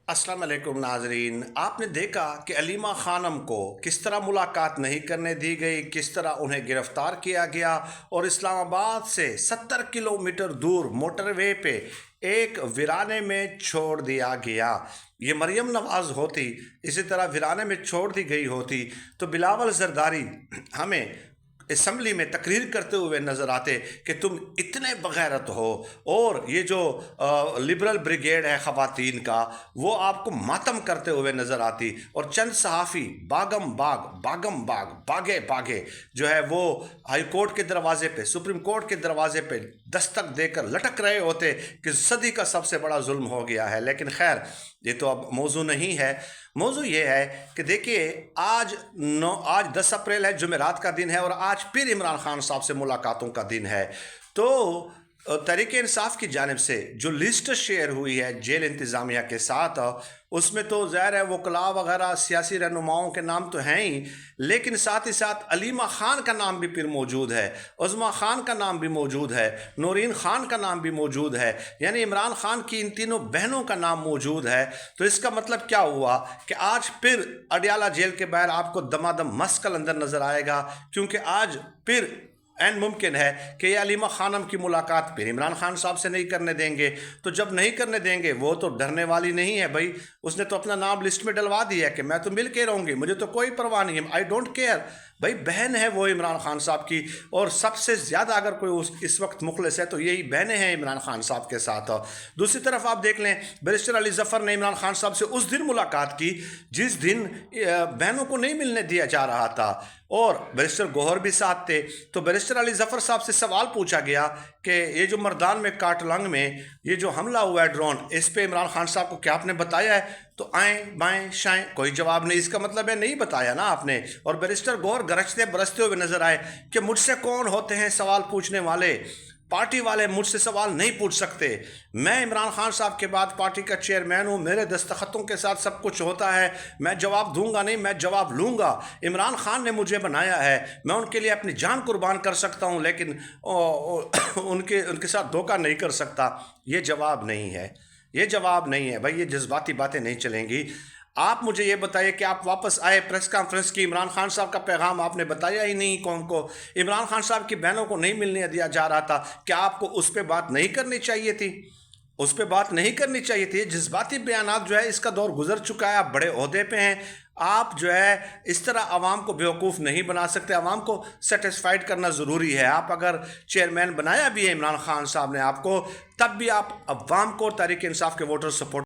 अस्सलाम वालेकुम नाजरीन। आपने देखा कि अलीमा खानम को किस तरह मुलाकात नहीं करने दी गई, किस तरह उन्हें गिरफ्तार किया गया और इस्लामाबाद से 70 किलोमीटर दूर मोटरवे पे एक वीराने में छोड़ दिया गया। ये मरियम नवाज़ होती, इसी तरह वीराने में छोड़ दी गई होती तो बिलावल जरदारी हमें असम्बली में तकरीर करते हुए नज़र आते कि तुम इतने बगैरत हो, और ये जो लिबरल ब्रिगेड है ख़वातीन का, वो आपको मातम करते हुए नज़र आती, और चंद सहाफ़ी बागम बाग भागे भागे जो है वो हाई कोर्ट के दरवाजे पे, सुप्रीम कोर्ट के दरवाजे पे दस्तक देकर लटक रहे होते कि सदी का सबसे बड़ा जुल्म हो गया है। लेकिन खैर, ये तो अब मौजू नहीं है। मौजू ये है कि देखिए, आज 10 अप्रैल है, जुमेरात का दिन है, और आज फिर इमरान खान साहब से मुलाकातों का दिन है। तो तहरीक इंसाफ की जानिब से जो लिस्ट शेयर हुई है जेल इंतज़ामिया के साथ, उसमें तो ज़ाहिर है वकला वगैरह सियासी रहनुमाओं के नाम तो हैं ही, लेकिन साथ ही साथ अलीमा खान का नाम भी फिर मौजूद है, उज़्मा खान का नाम भी मौजूद है, नूरीन खान का नाम भी मौजूद है, यानी इमरान खान की इन तीनों बहनों का नाम मौजूद है। तो इसका मतलब क्या हुआ कि आज फिर अडियाला जेल के बाहर आपको दमादम मस्कल अंदर नज़र आएगा, क्योंकि आज फिर एन मुमकिन है कि ये अलीमा खानम की मुलाकात फिर इमरान खान साहब से नहीं करने देंगे। तो जब नहीं करने देंगे, वो तो डरने वाली नहीं है भाई, उसने तो अपना नाम लिस्ट में डलवा दिया है कि मैं तो मिल के रहूँगी, मुझे तो कोई परवाह नहीं है, आई डोंट केयर। भाई बहन है वो इमरान खान साहब की, और सबसे ज़्यादा अगर कोई इस वक्त मुखलिस है तो यही बहनें हैं इमरान खान साहब के साथ। दूसरी तरफ आप देख लें, बैरिस्टर अली ज़फ़र ने इमरान खान साहब से उस दिन मुलाकात की जिस दिन बहनों को नहीं मिलने दिया जा रहा था, और बैरिस्टर गौहर भी साथ थे। तो बैरिस्टर अली ज़फ़र साहब से सवाल पूछा गया कि ये जो मर्दान में काटलंग में ये जो हमला हुआ है ड्रोन, इस पे इमरान खान साहब को क्या आपने बताया है? तो आएँ बाएँ शाएँ कोई जवाब नहीं। इसका मतलब है नहीं बताया ना आपने। और बैरिस्टर गौहर गरजते बरसते हुए नजर आए कि मुझसे कौन होते हैं सवाल पूछने वाले, पार्टी वाले मुझसे सवाल नहीं पूछ सकते, मैं इमरान खान साहब के बाद पार्टी का चेयरमैन हूँ, मेरे दस्तखतों के साथ सब कुछ होता है, मैं जवाब दूंगा नहीं, मैं जवाब लूँगा। इमरान खान ने मुझे बनाया है, मैं उनके लिए अपनी जान कुर्बान कर सकता हूँ, लेकिन उनके साथ धोखा नहीं कर सकता। ये जवाब नहीं है, ये जवाब नहीं है भाई, ये जज्बाती बातें नहीं चलेंगी। आप मुझे ये बताइए कि आप वापस आए, प्रेस कॉन्फ्रेंस की, इमरान खान साहब का पैगाम आपने बताया ही नहीं कौम को, इमरान खान साहब की बहनों को नहीं मिलने दिया जा रहा था, क्या आपको उस पर बात नहीं करनी चाहिए थी? उस पर बात नहीं करनी चाहिए थी। जज्बाती बयानात जो है इसका दौर गुजर चुका है, आप बड़े ओहदे पे हैं, आप जो है इस तरह आवाम को बेवकूफ़ नहीं बना सकते, आवाम को सेटिस्फाइड करना ज़रूरी है। आप अगर चेयरमैन बनाया भी है इमरान खान साहब ने आपको, तब भी आप अवाम को तहरीक इंसाफ के वोटर सपोर्ट